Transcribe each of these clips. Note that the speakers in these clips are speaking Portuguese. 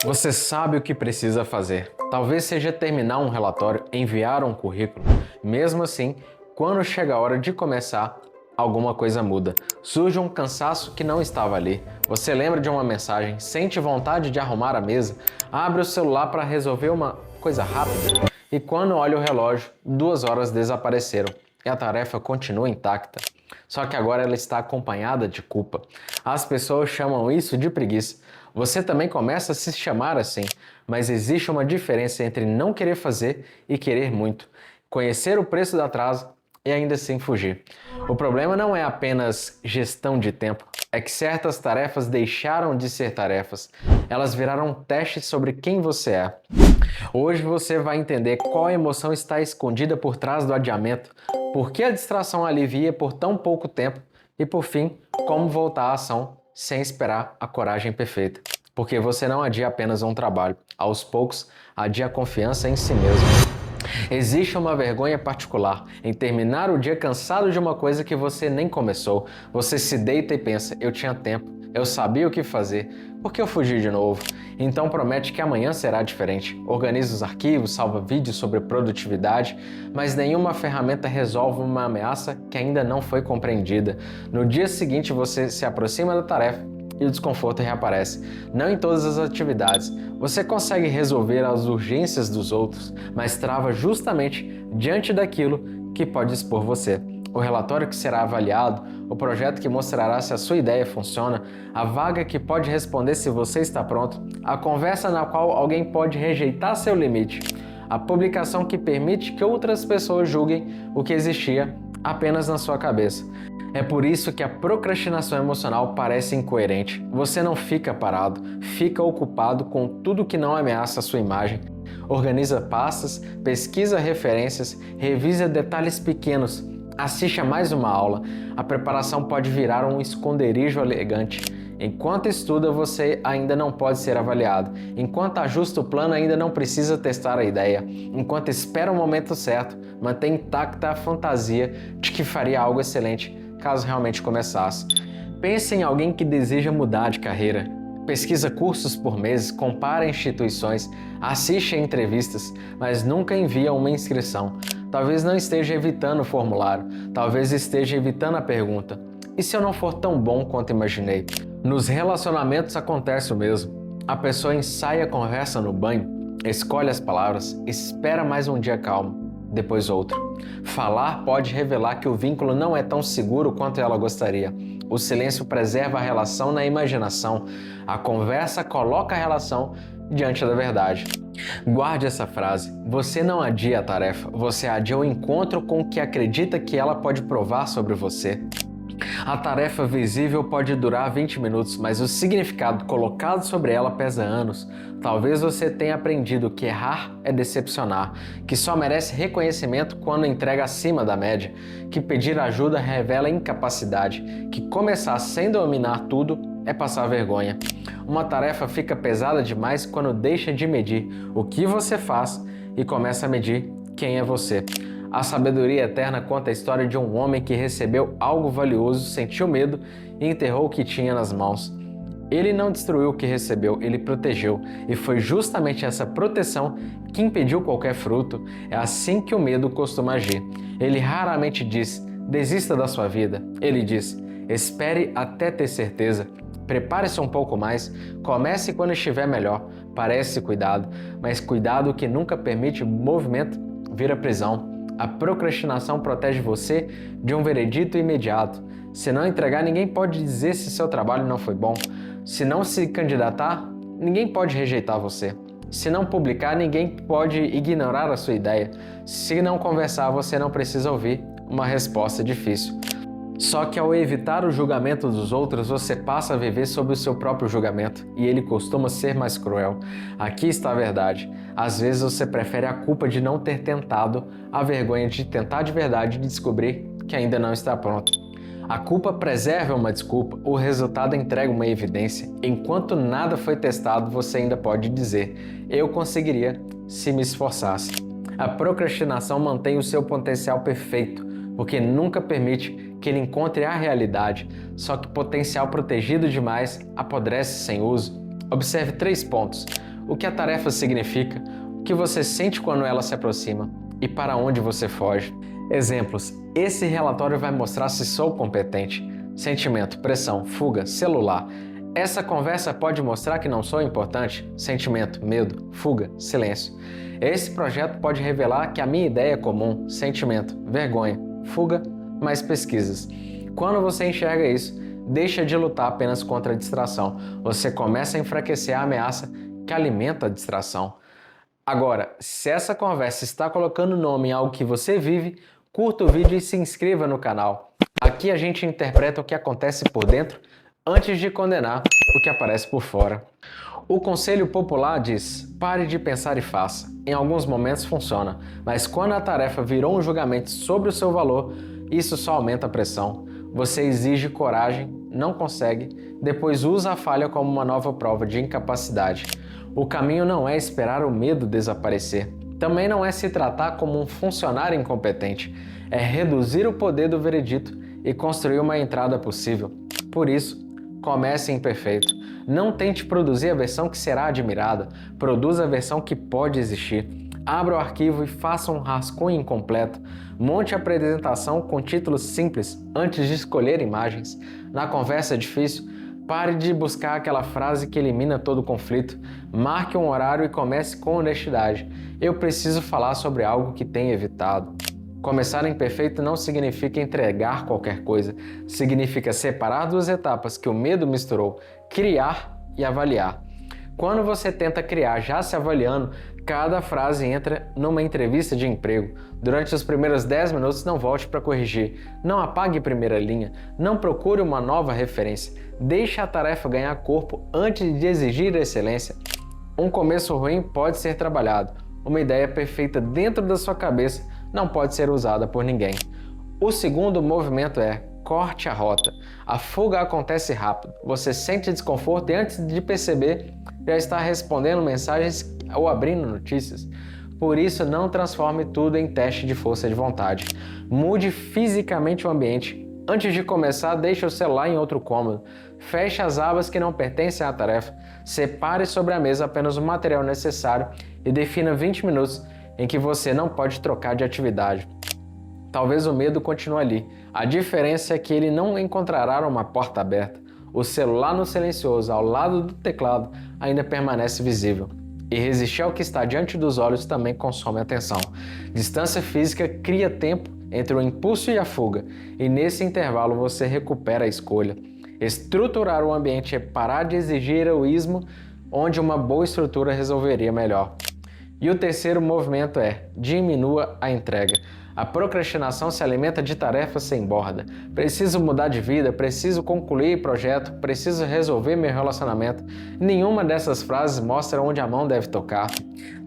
Você sabe o que precisa fazer. Talvez seja terminar um relatório, enviar um currículo. Mesmo assim, quando chega a hora de começar, alguma coisa muda. Surge um cansaço que não estava ali. Você lembra de uma mensagem, sente vontade de arrumar a mesa, abre o celular para resolver uma coisa rápida e quando olha o relógio, 2 horas desapareceram e a tarefa continua intacta. Só que agora ela está acompanhada de culpa. As pessoas chamam isso de preguiça. Você também começa a se chamar assim, mas existe uma diferença entre não querer fazer e querer muito. Conhecer o preço do atraso e ainda assim fugir. O problema não é apenas gestão de tempo, é que certas tarefas deixaram de ser tarefas. Elas viraram testes sobre quem você é. Hoje você vai entender qual emoção está escondida por trás do adiamento, por que a distração alivia por tão pouco tempo e, por fim, como voltar à ação sem esperar a coragem perfeita. Porque você não adia apenas um trabalho, aos poucos adia a confiança em si mesmo. Existe uma vergonha particular em terminar o dia cansado de uma coisa que você nem começou. Você se deita e pensa, eu tinha tempo, eu sabia o que fazer, por que eu fugi de novo? Então promete que amanhã será diferente. Organiza os arquivos, salva vídeos sobre produtividade, mas nenhuma ferramenta resolve uma ameaça que ainda não foi compreendida. No dia seguinte você se aproxima da tarefa e o desconforto reaparece. Não em todas as atividades. Você consegue resolver as urgências dos outros, mas trava justamente diante daquilo que pode expor você. O relatório que será avaliado, o projeto que mostrará se a sua ideia funciona, a vaga que pode responder se você está pronto, a conversa na qual alguém pode rejeitar seu limite, a publicação que permite que outras pessoas julguem o que existia apenas na sua cabeça. É por isso que a procrastinação emocional parece incoerente. Você não fica parado, fica ocupado com tudo que não ameaça a sua imagem. Organiza pastas, pesquisa referências, revisa detalhes pequenos, assiste a mais uma aula. A preparação pode virar um esconderijo elegante. Enquanto estuda, você ainda não pode ser avaliado. Enquanto ajusta o plano, ainda não precisa testar a ideia. Enquanto espera o momento certo, mantém intacta a fantasia de que faria algo excelente caso realmente começasse. Pense em alguém que deseja mudar de carreira. Pesquisa cursos por meses, compara instituições, assiste a entrevistas, mas nunca envia uma inscrição. Talvez não esteja evitando o formulário, talvez esteja evitando a pergunta. E se eu não for tão bom quanto imaginei? Nos relacionamentos acontece o mesmo. A pessoa ensaia a conversa no banho, escolhe as palavras, espera mais um dia calmo, depois outro. Falar pode revelar que o vínculo não é tão seguro quanto ela gostaria. O silêncio preserva a relação na imaginação. A conversa coloca a relação diante da verdade. Guarde essa frase. Você não adia a tarefa, você adia o encontro com o que acredita que ela pode provar sobre você. A tarefa visível pode durar 20 minutos, mas o significado colocado sobre ela pesa anos. Talvez você tenha aprendido que errar é decepcionar, que só merece reconhecimento quando entrega acima da média, que pedir ajuda revela incapacidade, que começar sem dominar tudo é passar vergonha. Uma tarefa fica pesada demais quando deixa de medir o que você faz e começa a medir quem é você. A sabedoria eterna conta a história de um homem que recebeu algo valioso, sentiu medo e enterrou o que tinha nas mãos. Ele não destruiu o que recebeu, ele protegeu, e foi justamente essa proteção que impediu qualquer fruto. É assim que o medo costuma agir. Ele raramente diz, desista da sua vida. Ele diz, espere até ter certeza. Prepare-se um pouco mais, comece quando estiver melhor. Parece cuidado, mas cuidado que nunca permite movimento vira prisão. A procrastinação protege você de um veredito imediato. Se não entregar, ninguém pode dizer se seu trabalho não foi bom. Se não se candidatar, ninguém pode rejeitar você. Se não publicar, ninguém pode ignorar a sua ideia. Se não conversar, você não precisa ouvir uma resposta difícil. Só que ao evitar o julgamento dos outros, você passa a viver sob o seu próprio julgamento, e ele costuma ser mais cruel. Aqui está a verdade. Às vezes você prefere a culpa de não ter tentado, a vergonha de tentar de verdade e descobrir que ainda não está pronto. A culpa preserva uma desculpa, o resultado entrega uma evidência. Enquanto nada foi testado, você ainda pode dizer, eu conseguiria se me esforçasse. A procrastinação mantém o seu potencial perfeito, porque nunca permite que ele encontre a realidade, só que potencial protegido demais apodrece sem uso. Observe 3 pontos. o que a tarefa significa, o que você sente quando ela se aproxima e para onde você foge. Exemplos: esse relatório vai mostrar se sou competente. Sentimento, pressão, fuga, celular. Essa conversa pode mostrar que não sou importante. Sentimento, medo, fuga, silêncio. Esse projeto pode revelar que a minha ideia é comum. Sentimento, vergonha, fuga, mais pesquisas. Quando você enxerga isso, deixa de lutar apenas contra a distração. Você começa a enfraquecer a ameaça que alimenta a distração. Agora, se essa conversa está colocando nome em algo que você vive, curta o vídeo e se inscreva no canal. Aqui a gente interpreta o que acontece por dentro antes de condenar o que aparece por fora. O conselho popular diz: pare de pensar e faça. Em alguns momentos funciona, mas quando a tarefa virou um julgamento sobre o seu valor, isso só aumenta a pressão. Você exige coragem, não consegue, depois usa a falha como uma nova prova de incapacidade. O caminho não é esperar o medo desaparecer. Também não é se tratar como um funcionário incompetente. É reduzir o poder do veredito e construir uma entrada possível. Por isso, comece imperfeito. Não tente produzir a versão que será admirada. Produza a versão que pode existir. Abra o arquivo e faça um rascunho incompleto. Monte a apresentação com títulos simples antes de escolher imagens. Na conversa difícil, pare de buscar aquela frase que elimina todo o conflito. Marque um horário e comece com honestidade. Eu preciso falar sobre algo que tenho evitado. Começar imperfeito não significa entregar qualquer coisa. Significa separar duas etapas que o medo misturou: criar e avaliar. Quando você tenta criar já se avaliando, cada frase entra numa entrevista de emprego. Durante os primeiros 10 minutos não volte para corrigir. Não apague primeira linha. Não procure uma nova referência. Deixe a tarefa ganhar corpo antes de exigir excelência. Um começo ruim pode ser trabalhado. Uma ideia perfeita dentro da sua cabeça não pode ser usada por ninguém. O segundo movimento é: corte a rota. A fuga acontece rápido. Você sente desconforto e antes de perceber, já está respondendo mensagens ou abrindo notícias. Por isso, não transforme tudo em teste de força de vontade. Mude fisicamente o ambiente. Antes de começar, deixe o celular em outro cômodo. Feche as abas que não pertencem à tarefa. Separe sobre a mesa apenas o material necessário e defina 20 minutos em que você não pode trocar de atividade. Talvez o medo continue ali. A diferença é que ele não encontrará uma porta aberta. O celular no silencioso ao lado do teclado ainda permanece visível. E resistir ao que está diante dos olhos também consome atenção. Distância física cria tempo entre o impulso e a fuga, e nesse intervalo você recupera a escolha. Estruturar o ambiente é parar de exigir heroísmo onde uma boa estrutura resolveria melhor. E o terceiro movimento é: diminua a entrega. A procrastinação se alimenta de tarefas sem borda. Preciso mudar de vida, preciso concluir projeto, preciso resolver meu relacionamento. Nenhuma dessas frases mostra onde a mão deve tocar.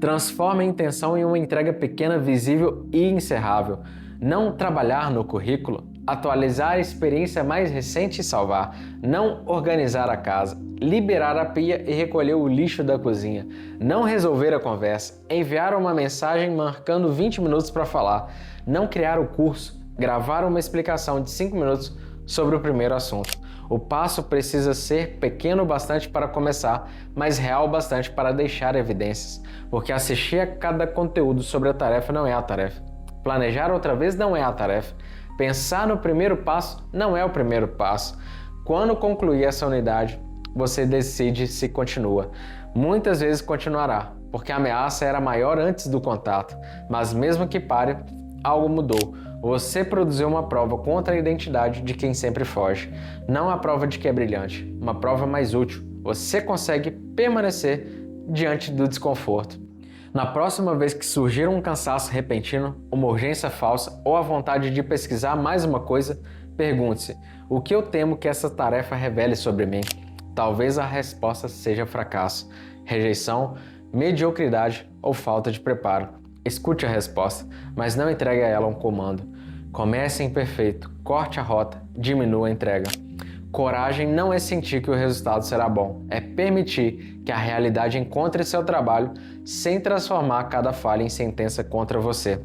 Transforme a intenção em uma entrega pequena, visível e encerrável. Não trabalhar no currículo, atualizar a experiência mais recente e salvar. Não organizar a casa, liberar a pia e recolher o lixo da cozinha. Não resolver a conversa, enviar uma mensagem marcando 20 minutos para falar. Não criar o curso, gravar uma explicação de 5 minutos sobre o primeiro assunto. O passo precisa ser pequeno bastante para começar, mas real bastante para deixar evidências, porque assistir a cada conteúdo sobre a tarefa não é a tarefa. Planejar outra vez não é a tarefa. Pensar no primeiro passo não é o primeiro passo. Quando concluir essa unidade, você decide se continua. Muitas vezes continuará, porque a ameaça era maior antes do contato, mas mesmo que pare, algo mudou. Você produziu uma prova contra a identidade de quem sempre foge. Não a prova de que é brilhante, uma prova mais útil. Você consegue permanecer diante do desconforto. Na próxima vez que surgir um cansaço repentino, uma urgência falsa ou a vontade de pesquisar mais uma coisa, pergunte-se: o que eu temo que essa tarefa revele sobre mim? Talvez a resposta seja fracasso, rejeição, mediocridade ou falta de preparo. Escute a resposta, mas não entregue a ela um comando. Comece imperfeito, corte a rota, diminua a entrega. Coragem não é sentir que o resultado será bom, é permitir que a realidade encontre seu trabalho sem transformar cada falha em sentença contra você.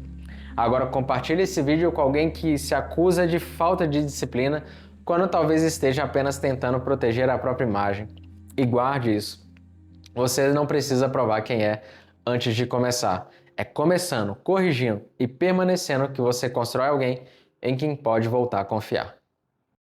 Agora compartilhe esse vídeo com alguém que se acusa de falta de disciplina quando talvez esteja apenas tentando proteger a própria imagem. E guarde isso. Você não precisa provar quem é antes de começar. É começando, corrigindo e permanecendo que você constrói alguém em quem pode voltar a confiar.